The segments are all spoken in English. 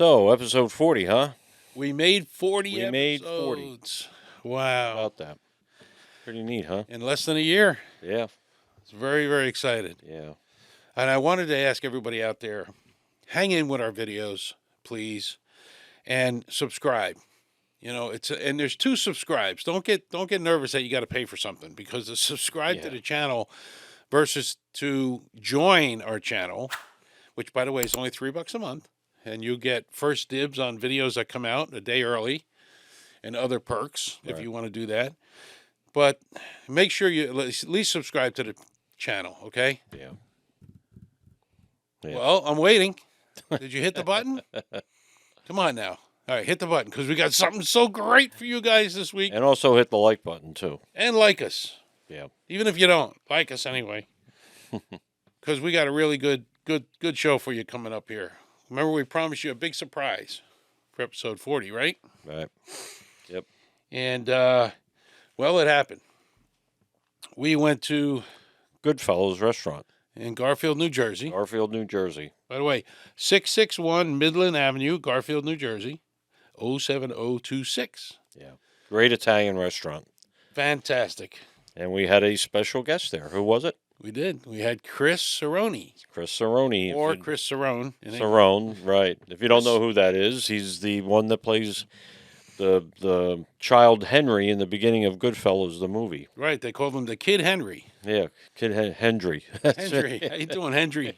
So, episode 40, huh? We made 40 We episodes. made 40. Wow. About that. Pretty neat, huh? In less than a year. Yeah. It's very, very excited. Yeah. And I wanted to ask everybody out there, hang in with our videos, please, and subscribe. You know, and there's 2 subscribes. Don't get nervous that you got to pay for something, because to subscribe to the channel versus to join our channel, which by the way is only $3 a month, and you get first dibs on videos that come out a day early and other perks if you want to do that. But make sure you at least subscribe to the channel, okay? Yeah. Well, I'm waiting. Did you hit the button? Come on now. All right, hit the button, because we got something so great for you guys this week. And also hit the like button, too. And like us. Yeah. Even if you don't, like us anyway. Because we got a really good show for you coming up here. Remember, we promised you a big surprise for episode 40, right? Right. Yep. And, well, it happened. We went to Goodfellas restaurant. in Garfield, New Jersey. Garfield, New Jersey. By the way, 661 Midland Avenue, Garfield, New Jersey, 07026. Yeah. Great Italian restaurant. Fantastic. And we had a special guest there. Who was it? We did. We had Chris Serrone. Chris Serrone. Or Chris Serrone. Serrone, right. If you don't know who that is, he's the one that plays the child Henry in the beginning of Goodfellas, the movie. Right. They called him the Kid Henry. Yeah, Kid Hendry. Henry. How you doing, Henry?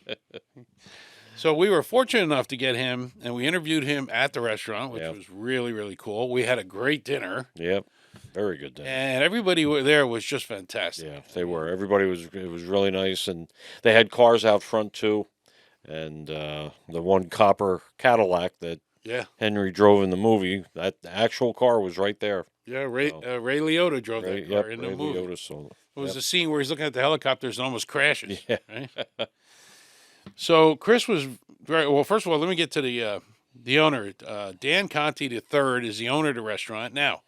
So we were fortunate enough to get him, and we interviewed him at the restaurant, which was really, really cool. We had a great dinner. Yep. Very good dinner. And everybody there was just fantastic. Yeah, they were. Everybody it was really nice, and they had cars out front too, and the one copper Cadillac that Henry drove in the movie, that actual car was right there. Yeah, Ray Liotta drove that car in the movie. Liotta, it was the scene where he's looking at the helicopters and almost crashes. Yeah. Right? So Chris was very well. First of all, let me get to the owner. Dan Conte III is the owner of the restaurant. Now,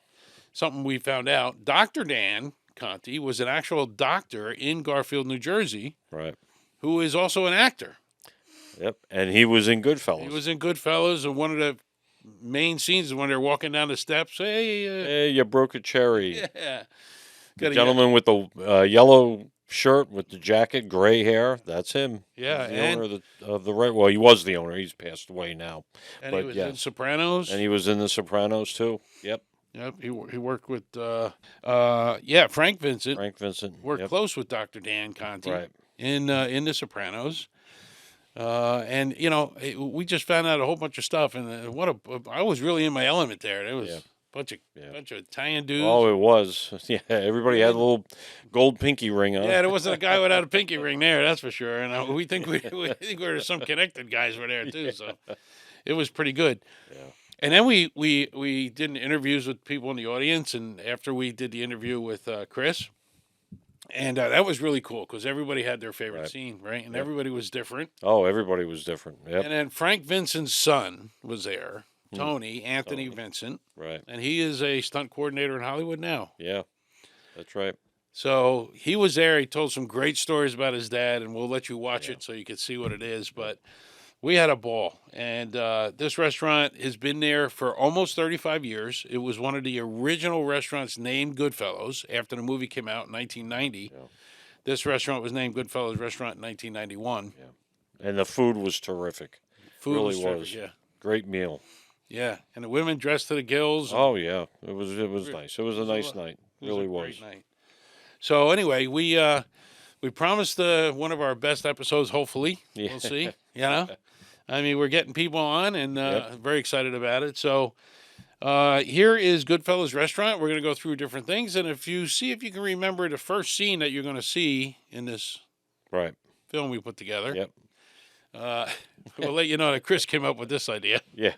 something we found out, Dr. Dan Conte was an actual doctor in Garfield, New Jersey. Right. Who is also an actor. Yep, and he was in Goodfellas. He was in Goodfellas, and one of the main scenes is when they're walking down the steps. Hey, you broke a cherry. Yeah. The gentleman with the yellow shirt with the jacket, gray hair, that's him. Yeah, He's the owner of the well, he was the owner. He's passed away now. And but he was in Sopranos. And he was in The Sopranos, too. Yep. Yep, he worked with, Frank Vincent. Frank Vincent. Worked close with Dr. Dan Conte in The Sopranos. And, you know, we just found out a whole bunch of stuff. And I was really in my element there. There was a bunch of Italian dudes. Oh, it was. Yeah, everybody had a little gold pinky ring on. Yeah, there wasn't a guy without a pinky ring there, that's for sure. And we think we were some connected guys were there, too. So it was pretty good. Yeah. And then we did interviews with people in the audience, and after we did the interview with Chris, and that was really cool because everybody had their favorite scene, right? And everybody was different. Oh, everybody was different. Yep. And then Frank Vincent's son was there, Anthony Vincent. Right. And he is a stunt coordinator in Hollywood now. Yeah, that's right. So he was there. He told some great stories about his dad, and we'll let you watch it so you can see what it is. But we had a ball, and this restaurant has been there for almost 35 years. It was one of the original restaurants named Goodfellas after the movie came out in 1990. Yeah. This restaurant was named Goodfellas Restaurant in 1991. Yeah. And the food was terrific. Food really was terrific, yeah. Great meal. Yeah, and the women dressed to the gills. Oh, yeah. It was nice. It was a nice night. It really was. Great night. So anyway, we promised one of our best episodes, hopefully. Yeah. We'll see, you know. I mean, we're getting people on, and very excited about it. So here is Goodfellas Restaurant. We're going to go through different things, and if you can remember the first scene that you're going to see in this film we put together. Yep. We'll let you know that Chris came up with this idea. Yeah.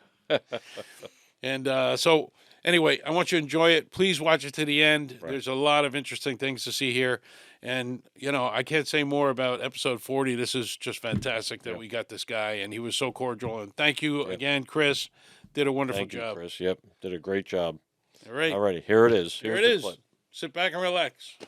And so anyway, I want you to enjoy it. Please watch it to the end. Right. There's a lot of interesting things to see here. And, you know, I can't say more about episode 40. This is just fantastic that we got this guy, and he was so cordial. And thank you again, Chris. Did a wonderful job. Thank you, Chris. Yep, did a great job. All right. All righty, here it is. Here it is. Clip. Sit back and relax.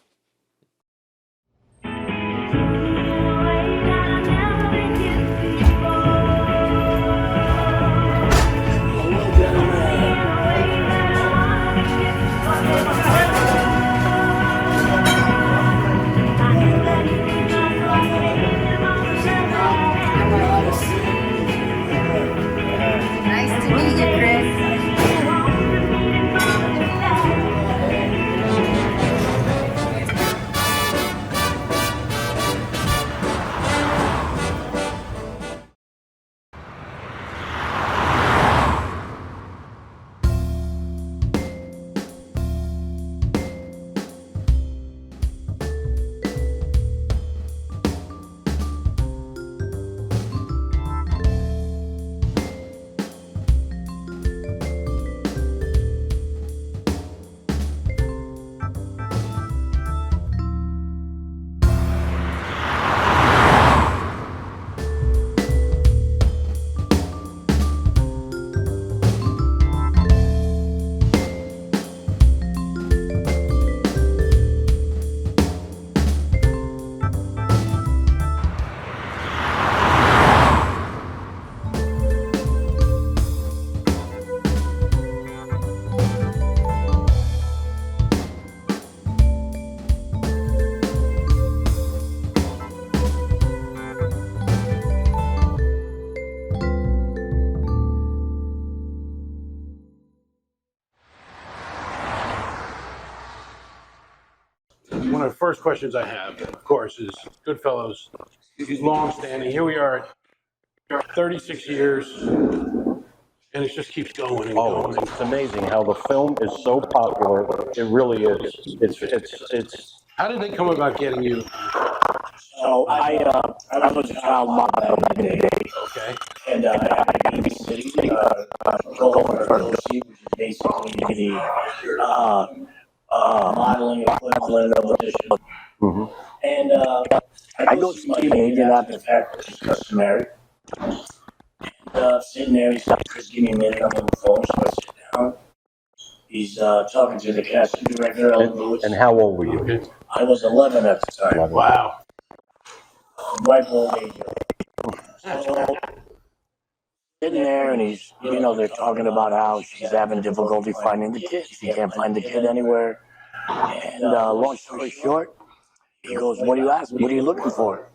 one of the first questions I have, of course, is Goodfellas. He's long-standing. Here we are at 36 years, and it just keeps going and going. It's amazing how the film is so popular. It really is. It's. How did they come about getting you? So I was a child model back in the day. Okay. And I babysitting Golden Fertility, which is basically the modeling equivalent of audition. Mm-hmm. And I go see my agent after the fact, which is customary. And sitting there, he's like, Chris, give me a minute, I'm on the phone, so I sit down. He's talking to the casting director, Ellen Lewis. And how old were you? Okay. I was 11 at the time. 11. Wow. Right below age. So, sitting there, and he's, they're talking about how she's having difficulty finding the kid. She can't find the kid anywhere. And long story short, he goes, what do you ask? What are you looking for?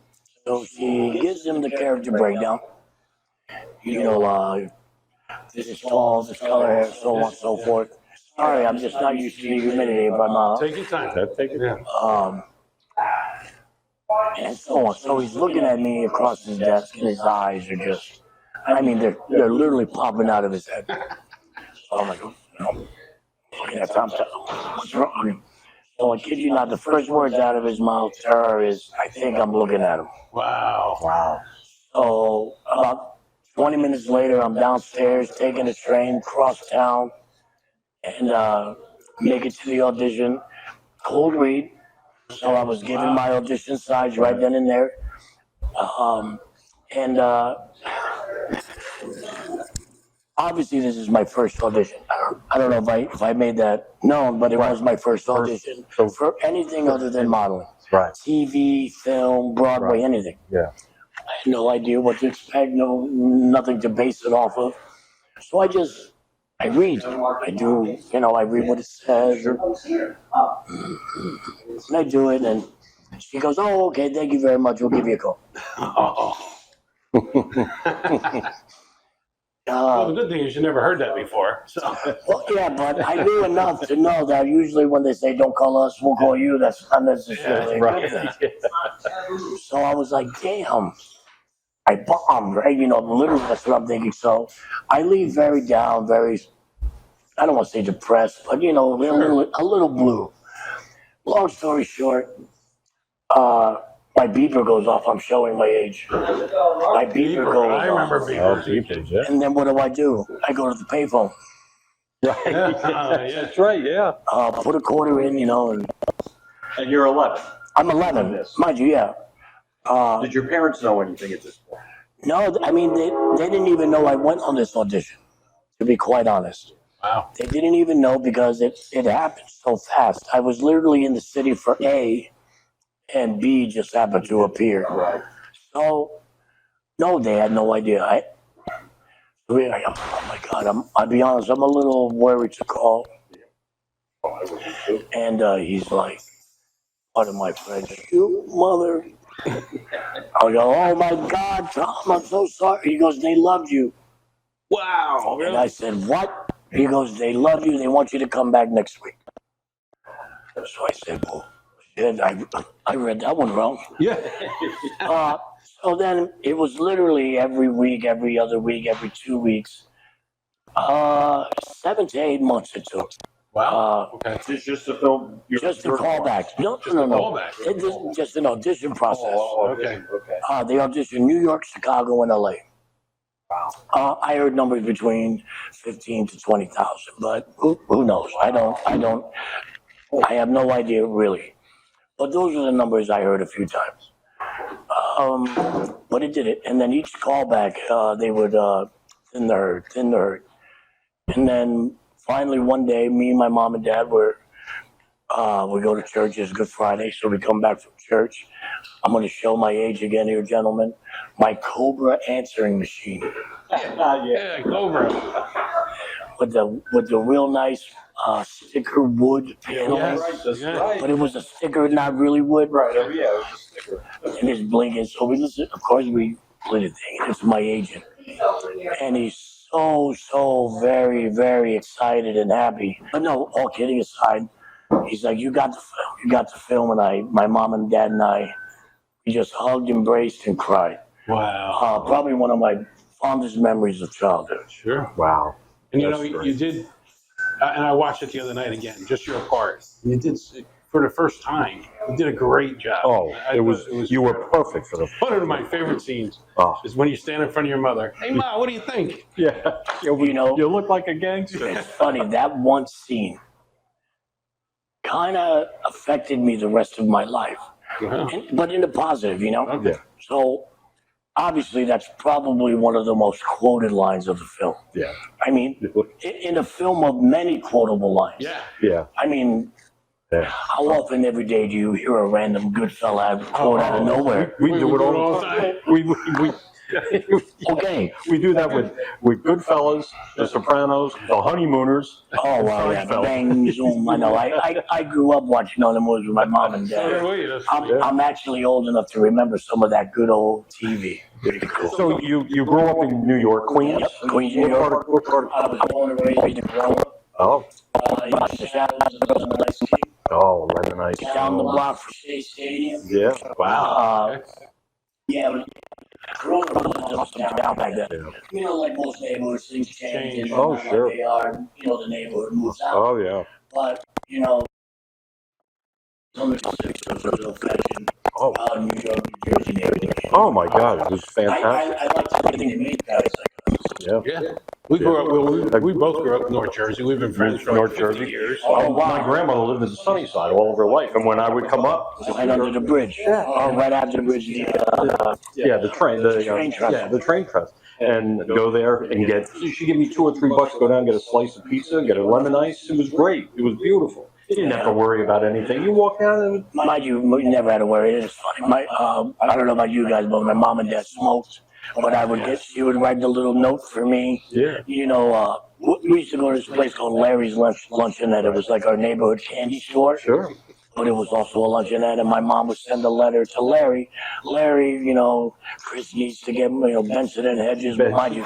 So she gives him the character breakdown. This is tall, this color hair, so on and so forth. Sorry, I'm just not used to the humidity of my Take your time. Take it down. And so on. So he's looking at me across his desk, and his eyes are just, they're literally popping out of his head. So I'm like, looking at Tom, what's wrong? So I kid you not, the first words out of his mouth to her is, I think I'm looking at him. Wow. So about 20 minutes later, I'm downstairs taking a train across town and make it to the audition. Cold read. So I was given my audition sides right then and there. Obviously this is my first audition. I don't know if I made that known, but it was my first audition for anything other than modeling. Right. TV, film, Broadway, anything. Yeah. I had no idea what to expect, nothing to base it off of. So I read. I do, I read what it says. And I do it, and she goes, oh, okay, thank you very much. We'll give you a call. Well, the good thing is you never heard that before. So. Well, yeah, but I knew enough to know that usually when they say, don't call us, we'll call you, that's unnecessary. Right. So I was like, damn. I bombed, right? Literally that's what I'm thinking. So I leave very down, I don't want to say depressed, but a little blue. Long story short, my beeper goes off. I'm showing my age. My beeper goes off. I remember beepers. Yeah. And then what do? I go to the payphone. Right. That's right. Yeah. Put a quarter in, and you're 11. I'm 11, mind you. Yeah. Did your parents know anything at this point? No, they didn't even know I went on this audition. To be quite honest. Wow. They didn't even know because it happened so fast. I was literally in the city for A, and B just happened to appear. Right. So, no, they had no idea. Oh my God, I'll be honest, I'm a little worried to call. And he's like, one of my friends, you mother. I go, oh my God, Tom, I'm so sorry. He goes, they loved you. Wow. And I said, what? He goes, they love you. They want you to come back next week. So I said, well, shit, I read that one wrong. Yeah. So then it was literally every week, every other week, every 2 weeks. 7 to 8 months it took. Wow. Okay. Just to film. Just the callbacks. No. Callback. It's just an audition process. Okay. They auditioned New York, Chicago, and LA. Wow. I heard numbers between 15 to 20,000, but who knows? I have no idea really. But those are the numbers I heard a few times. But it did it. And then each callback, they would thin the herd. And then finally one day, me and my mom and dad we go to church. It's Good Friday, so we come back from church. I'm going to show my age again here, gentlemen. My Cobra answering machine. Yeah, Cobra. With the real nice sticker wood paneling. Yes. That's right. But it was a sticker, not really wood. Right. Yeah, it was a sticker. And it's blinking. So we listen. Of course, we play the thing. It's my agent, and he's so very, very excited and happy. But no, all kidding aside, he's like, "You got the film. we got to film, and my mom and dad and we just hugged, embraced, and cried. Wow. Probably one of my fondest memories of childhood. Sure. Wow. And you did, and I watched it the other night again, just your part. You did, for the first time, you did a great job. Oh, it was you were perfect for the. One of my favorite scenes is when you stand in front of your mother. Hey, Ma, what do you think? Yeah. You look like a gangster. It's funny, that one scene kind of affected me the rest of my life. But in the positive, Yeah. So obviously that's probably one of the most quoted lines of the film. Yeah. I mean, in a film of many quotable lines. Yeah. Yeah. I mean, how often every day do you hear a random Goodfellas quote out of nowhere? We do it all the time. Okay. We do that with Goodfellas, The Sopranos, The Honeymooners. Oh, wow, yeah. Bang, zoom. I know. I grew up watching all the movies with my mom and dad. I'm actually old enough to remember some of that good old TV. Pretty cool. So you grew up in New York, Queens? Yep, Queens, New York. What part? I was born and raised in Rome. Oh. The Shadows of the Nice King. Oh, Lemon Ice. Down the block from State Stadium. Yeah. Wow. Yeah, growing up was down back then. Yeah. You know, like most neighborhoods, things change. Oh, like sure. they are, the neighborhood moves out. Oh, yeah. But, some of the was a fashion. Oh. New York, New Jersey, and everything. Oh my God, it was fantastic. I like to think it made guys like us. Yeah. We grew up. We both grew up in North Jersey. We've been friends for North 50 Jersey. years. Oh, wow. My grandmother lived in the sunny side all of her life, and when I would come up, Right under the bridge. Right after the bridge. the train tracks, and go there and get. She gave me $2 or $3, go down, get a slice of pizza, get a lemon ice. It was great. It was beautiful. You didn't have to worry about anything. You walk down and. Mind you, we never had to worry. It's funny. I don't know about you guys, but my mom and dad smoked. But she would write a little note for me. Yeah. We used to go to this place called Larry's Luncheonette. It was like our neighborhood candy store. Sure. But it was also a luncheonette, and my mom would send a letter to Larry. Larry, Chris needs to get, Benson and Hedges. Mind you,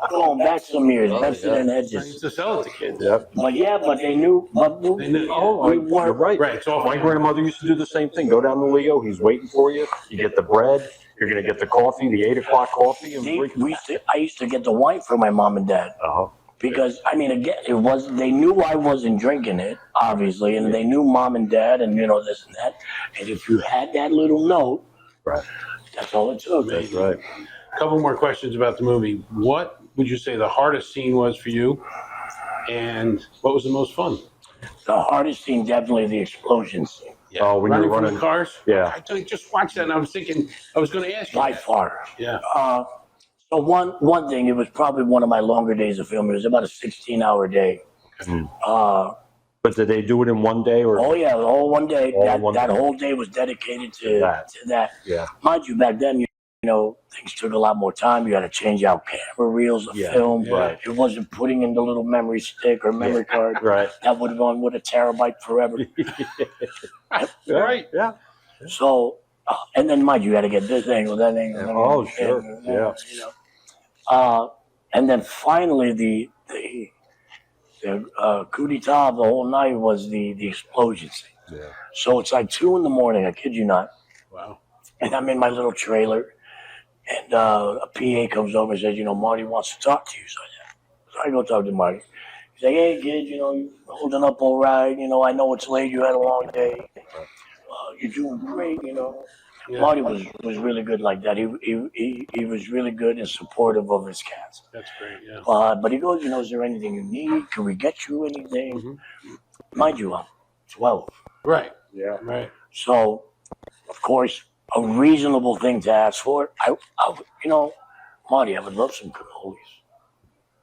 going back some years, Benson and I Hedges. used to sell it to kids. Yep. But they knew. They knew, yeah. Oh, we you're right. Right. It's all My grandmother used to do the same thing. Go down to Leo. He's waiting for you. You get the bread. You're gonna get the coffee, the 8 o'clock coffee, and I used to get the wine for my mom and dad. Because again, they knew I wasn't drinking it, obviously, and they knew mom and dad, and this and that. And if you had that little note, right, that's all it took. that's right. A couple more questions about the movie. What would you say the hardest scene was for you, and what was the most fun? The hardest scene, definitely the explosion scene. Yeah. Oh, when you're from running the cars. Yeah. I just watched that, and I was thinking I was going to ask you. By that. far. Yeah. So one thing, it was probably one of my longer days of filming. It was about a 16-hour day. But did they do it in one day or? Oh yeah, all one day. All That whole day was dedicated to that. Yeah. Mind you, back then, things took a lot more time. You had to change out camera reels of film. Right. It wasn't putting in the little memory stick or memory card. Right. That would have gone with a terabyte forever. Right. Yeah. So, and then mind you, had to get this angle, that angle. that Oh, angle, sure. and, Yeah. And then finally, the coup d'etat of the whole night was the explosion scene. Yeah. So it's like 2 a.m. I kid you not. Wow. And I'm in my little trailer, and a PA comes over and says, Marty wants to talk to you. So I go talk to Marty. He's like, hey, kid, you're holding up all right. I know it's late. You had a long day. You're doing great, Yeah. Marty was really good like that. He was really good and supportive of his cats. That's great. Yeah. But he goes, is there anything you need? Can we get you anything? Mind you, I'm 12. Right. Yeah. Right. So, of course, a reasonable thing to ask for. Marty, I would love some cannolis.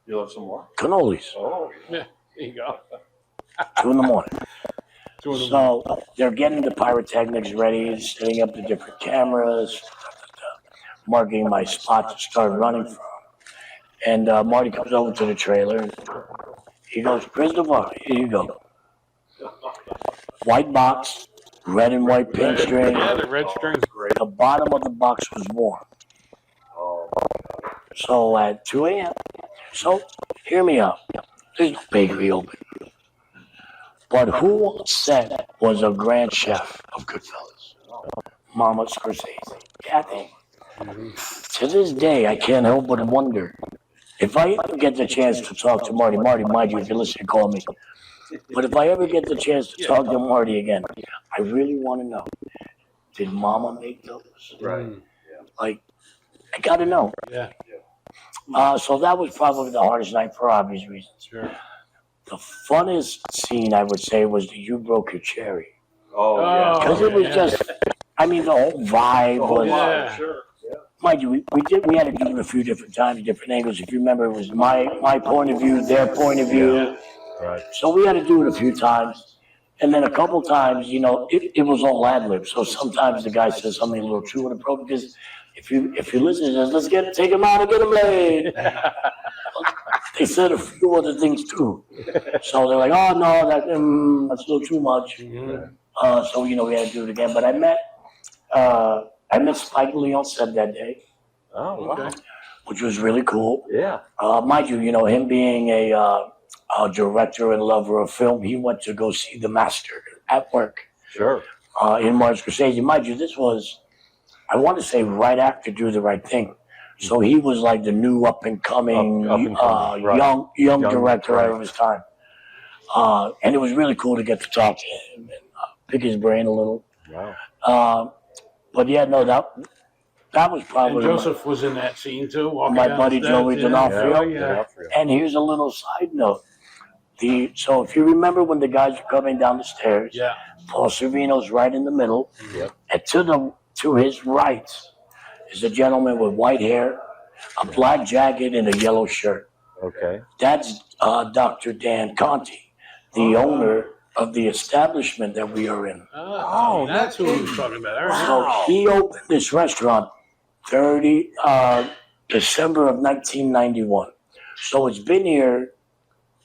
You love some more? Cannolis. Oh. Yeah. There you go. 2 a.m. 2 a.m. So they're getting the pyrotechnics ready, setting up the different cameras, marking my spot to start running from. And Marty comes over to the trailer and he goes, Christopher, here you go. White box, red and white paint string. Yeah, the red string's great. The bottom of the box was warm. So at 2 a.m., so hear me out. There's no bakery open. But who on set was a grand chef of Goodfellas? Mama Scorsese, Kathy. To this day, I can't help but wonder if I ever get the chance to talk to Marty. Marty, mind you, if you're listening, call me. But if I ever get the chance to talk to Marty again, I really want to know: did Mama make those? Right. Like, I got to know. Yeah. So that was probably the hardest night for obvious reasons. Sure. The funnest scene, I would say, was the "You Broke Your Cherry." Oh, yeah. Because it was just, I mean, the whole vibe was. Yeah. Sure. Mind you, we had to do it a few different times, different angles. If you remember, it was my point of view, their point of view. Right. So we had to do it a few times. And then a couple times, you know, it was all ad-lib. So sometimes the guy says something a little too inappropriate because if you listen, he says, let's take him out and get him laid. They said a few other things too. So they're like, oh no, that's a little too much. So, you know, we had to do it again. But I met Spike Lee on set that day. Oh, wow. Which was really cool. Yeah. Mind you, him being a director and lover of film, he went to go see The Master at work. Sure. In Martin Scorsese. Mind you, this was, I want to say, right after Do the Right Thing. So he was like the new up-and-coming, right. young director of his time. And it was really cool to get to talk to him and pick his brain a little. Wow. But yeah, no, that was probably And Joseph was in that scene too. my buddy Joey D'Onofrio. Yeah. And here's a little side note. So if you remember when the guys were coming down the stairs, Yeah. Paul Sorvino's right in the middle, Yep. and to his right is a gentleman with white hair, a black jacket, and a yellow shirt. Okay. That's Dr. Dan Conte, the owner of the establishment that we are in. Oh, that's who he was talking about. All right. So he opened this restaurant December of 1991. So it's been here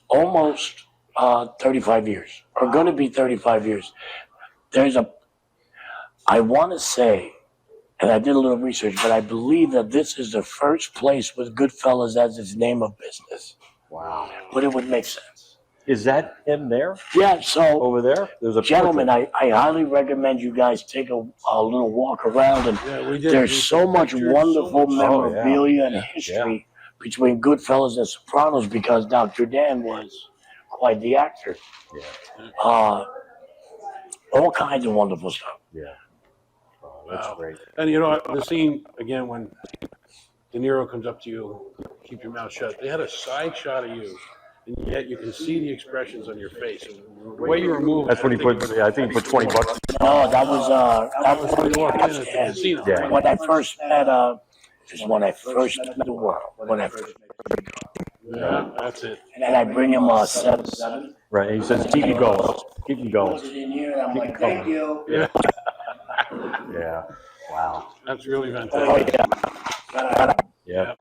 almost 35 years, or going to be 35 years. I want to say, and I did a little research, but I believe that this is the first place with Goodfellas as its name of business. Wow. But it would make sense. Is that him there? Yeah, so Over there? There's a gentlemen, I highly recommend you guys take a little walk around. And Yeah, we did. there's so much wonderful memorabilia and history between Goodfellas and Sopranos because Dr. Dan was quite the actor. Yeah. All kinds of wonderful stuff. Yeah. Oh, that's great. And you know the scene again when De Niro comes up to you, keep your mouth shut. They had a side shot of you, and yet you can see the expressions on your face. And the way you were moving. That's when he put. I think he put $20. No, that was when you walked in at the casino. Yeah. when I first met the world. Yeah, that's it. And I bring him 7-7. Right. And he says, "Keep you going. Keep you going." Put it in here, and I'm like, thank you. Yeah, Yeah. Wow. that's really Oh fantastic. yeah. Yeah.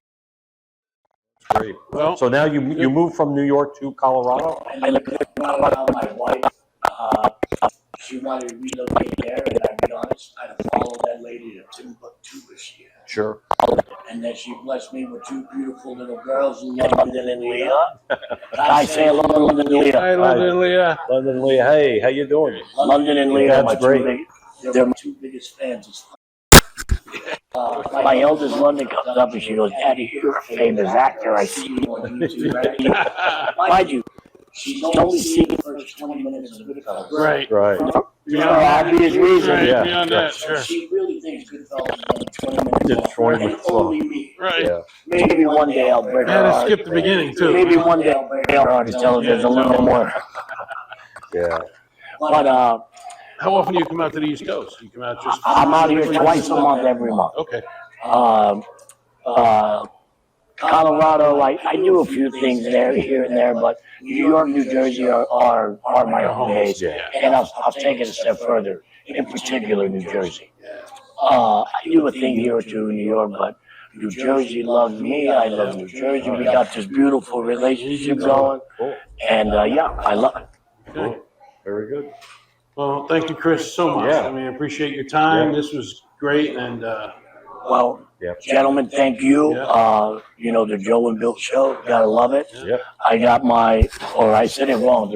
Great. Well, So now you moved from New York to Colorado? I looked at my wife. She wanted to relocate there, and I'll be honest, I'd follow that lady to Timbuktu if she had. Sure. And then she blessed me with two beautiful little girls, London and Leah. I say hello to London and Leah. hi, London, Leah. London Lee, hey, how you doing? London and Leah are That's my great. they're my two biggest fans. My eldest London comes up and she goes, Daddy, you're a famous actor. I see you on YouTube. Right? Mind you, she's only seen the first 20 minutes of Goodfellas. Right. Right. For obvious reasons. Right. Yeah, Beyond yeah. that, sure. She really thinks Goodfellas is only 20 minutes It's long. 20 And minutes long. only me. Right. Yeah. Maybe one day I'll break I her had to heart. skip the beginning too. Maybe one day I'll break her heart and tell her there's a little more. Yeah. But How often do you come out to the East Coast? You come out just. I'm out here twice a month, every month. Okay. Colorado, I do a few things there, here and there, but New York, New Jersey are my home base. Yeah. And I'll take it a step further, in particular, New Jersey. I do a thing here or two in New York, but New Jersey loves me. I love New Jersey. We got this beautiful relationship going. Cool. And yeah, I love it. Okay. Very good. Well, thank you, Chris, so much. Yeah. I mean, I appreciate your time. Yeah. This was great, and Well, Yep. gentlemen, thank you. Yeah. You know, the Joe and Bill show. Gotta love it. Yep. I got my, or I said it wrong.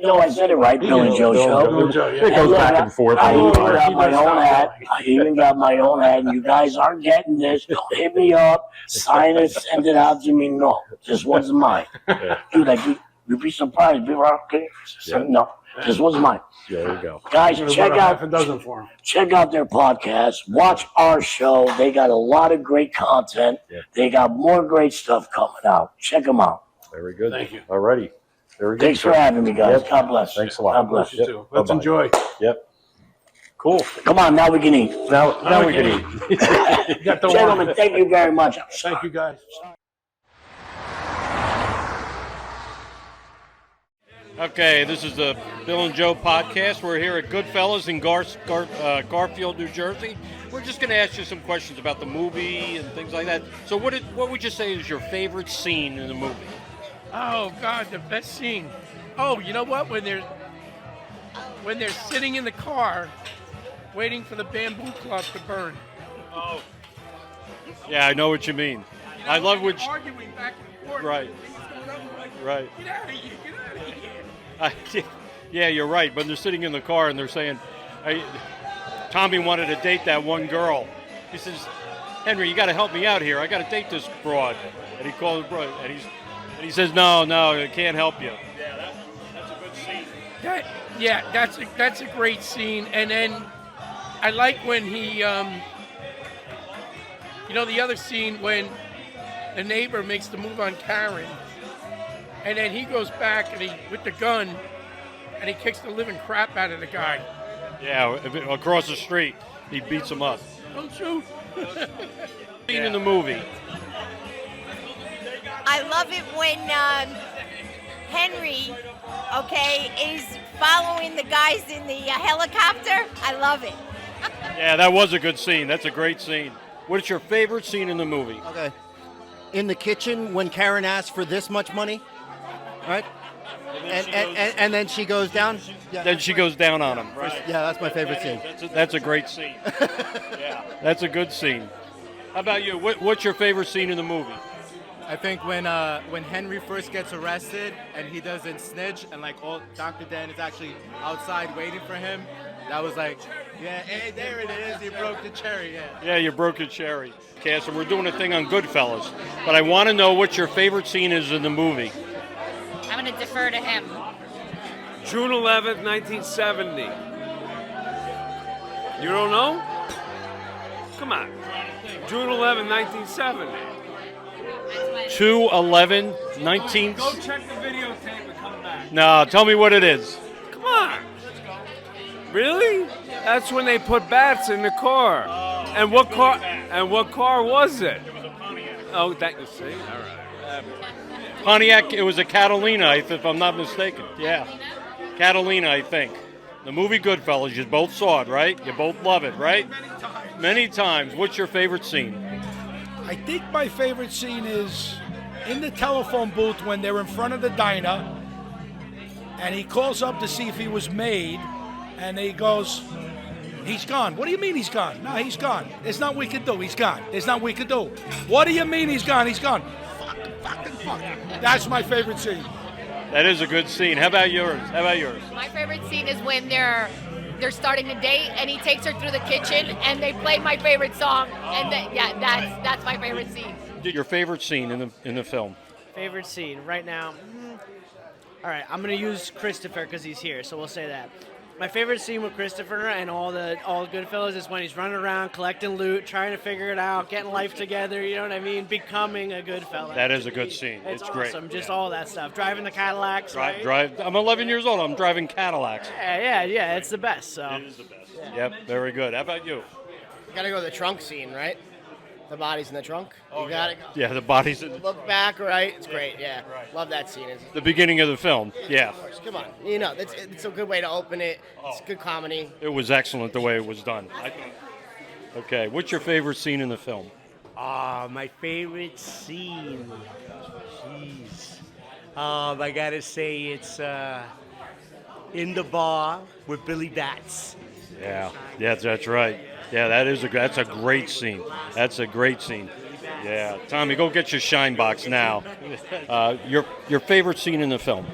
No, I said it right. Bill and Joe show. Bill and Joe, yeah. It goes back and forth. I even Oh, got he my does own stop hat. by. I even got my own hat. And you guys aren't getting this. Don't hit me up. Sign it. Send it out to me. No, this one's mine. Dude, you'd be surprised. People are okay. No, this one's mine. There you go. Guys, There's check about a half out a dozen for him. check out their podcast. Watch our show. They got a lot of great content. Yeah. They got more great stuff coming out. Check them out. Very good. Thank you. All righty. Very good. Thanks for having me, guys. Yep. God bless. Thanks a lot. God bless. You too. Let's Bye-bye. enjoy. Yep. Cool. Come on, now we can eat. Now we can eat. You got the Gentlemen, one. thank you very much. Thank you, guys. Okay, this is the Bill and Joe podcast. We're here at Goodfellas in Garfield, New Jersey. We're just going to ask you some questions about the movie and things like that. So what would you say is your favorite scene in the movie? Oh God, the best scene. Oh, you know what? When they're sitting in the car, waiting for the bamboo club to burn. Oh. Yeah, I know what you mean. I love when which. they're arguing back and forth. Right. Right. Get out of here! Get out of here! Yeah, you're right. But they're sitting in the car and they're saying, Tommy wanted to date that one girl. He says, Henry, you got to help me out here. I got to date this broad. And he calls the broad, and he says, no, I can't help you. Yeah, that's a good scene. That's a great scene. And then I like when he, the other scene when the neighbor makes the move on Karen. And then he goes back and with the gun, and he kicks the living crap out of the guy. Yeah, across the street, he beats him up. Don't shoot. Scene in the movie. I love it when Henry, is following the guys in the helicopter. I love it. Yeah, that was a good scene. That's a great scene. What's your favorite scene in the movie? Okay. In the kitchen when Karen asks for this much money, right? And then she goes down. Yeah. Then she goes down on him. Right. Yeah, that's my favorite scene. That's a great scene. Yeah, that's a good scene. How about you? What's your favorite scene in the movie? I think when Henry first gets arrested and he doesn't snitch and Dr. Dan is actually outside waiting for him. That was hey, there it is. You broke the cherry. Yeah. Yeah, you broke a cherry. Cass, and we're doing a thing on Goodfellas. But I want to know what your favorite scene is in the movie. I'm going to defer to him. June 11th, 1970. You don't know? Come on. June 11th, 1970. 2/11/19. Go check the videotape and come back. No, tell me what it is. Come on. Really? That's when they put bats in the car. And what car? And what car was it? It was a Pontiac. Oh, that you see. All right. Pontiac. It was a Catalina, if I'm not mistaken. Yeah, Catalina, I think. The movie Goodfellas. You both saw it, right? You both love it, right? Many times. What's your favorite scene? I think my favorite scene is in the telephone booth when they're in front of the diner and he calls up to see if he was made and he goes, he's gone. What do you mean he's gone? No, he's gone. There's nothing we can do. He's gone. There's nothing we can do. What do you mean he's gone? He's gone. Fuck. That's my favorite scene. That is a good scene. How about yours? My favorite scene is when they're starting the date and he takes her through the kitchen and they play my favorite song and that's my favorite scene. Your favorite scene in the film? Favorite scene right now. All right, I'm gonna use Christopher because he's here, so we'll say that. My favorite scene with Christopher and all Goodfellas is when he's running around collecting loot, trying to figure it out, getting life together. You know what I mean? Becoming a good fella. That is a good scene. It's great. awesome. Just all that stuff. Driving the Cadillacs. Drive. I'm 11 years old. I'm driving Cadillacs. Yeah. It's the best. So. It is the best. Yeah. Yep. Very good. How about you? You gotta go to the trunk scene, right? The body's in the trunk. You gotta go. Yeah, the body's in. Look back, right? It's great. Yeah, love that scene. The beginning of the film. Yeah. Of course. Come on. It's a good way to open it. It's good comedy. It was excellent the way it was done. Okay. What's your favorite scene in the film? My favorite scene. Jeez. I gotta say it's in the bar with Billy Bats. Yeah, yeah, that's right. Yeah, that's a great scene. That's a great scene. Yeah, Tommy, go get your shine box now. Your favorite scene in the film?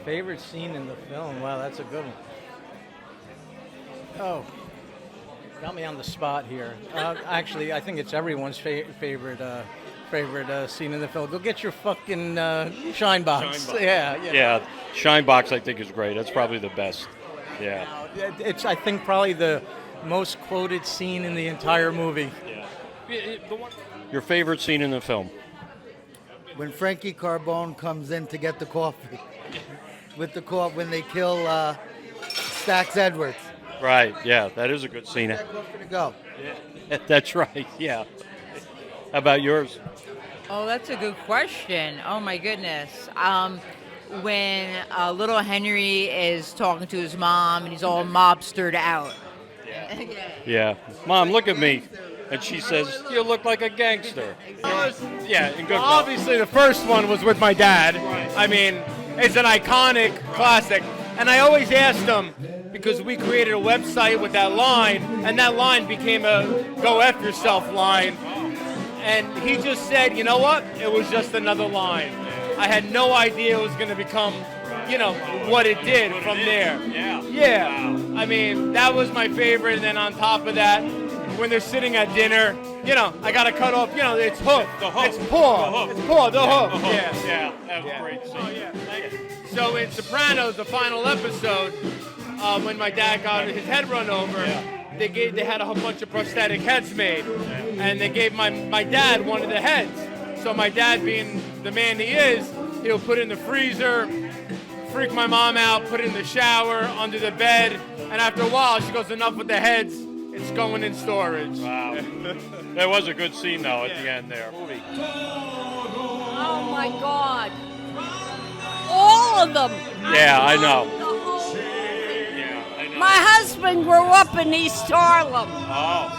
Favorite scene in the film? Wow, that's a good one. Oh, got me on the spot here. Actually, I think it's everyone's favorite scene in the film. Go get your fucking shine box. Yeah. Shine box I think is great. That's probably the best. Yeah. It's, I think, probably the most quoted scene in the entire movie. Your favorite scene in the film? When Frankie Carbone comes in to get the coffee. When they kill Stax Edwards. Right, yeah, that is a good scene. Go. Yeah, that's right, yeah. How about yours? Oh, that's a good question. Oh, my goodness. When little Henry is talking to his mom and he's all mobstered out. Yeah. Mom, look at me. And she says, you look like a gangster. Yeah, in good Obviously, the first one was with my dad. I mean, it's an iconic classic. And I always asked him, because we created a website with that line, and that line became a go F yourself line. And he just said, you know what? It was just another line. I had no idea it was going to become, what it did from there. Yeah. I mean, that was my favorite. And then on top of that, when they're sitting at dinner, I got to cut off, it's hook. The hook. It's paw. It's paw, the hook. Yeah, that was great. So in Sopranos, the final episode, when my dad got his head run over, they had a whole bunch of prosthetic heads made, and they gave my dad one of the heads. So my dad, being the man he is, he'll put it in the freezer, freak my mom out, put it in the shower, under the bed, and after a while, she goes, enough with the heads, it's going in storage. Wow. That was a good scene, though, at the end there. Oh, my God. All of them. Yeah, I know. My husband grew up in East Harlem. Oh.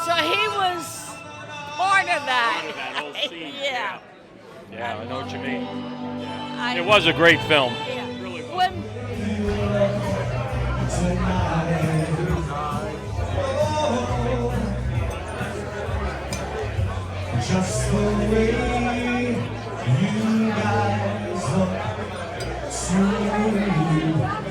So he was part of that. Part of that whole scene. Yeah. Yeah, I know what you mean. It was a great film. Yeah. Really was. Just the way you guys look to me now.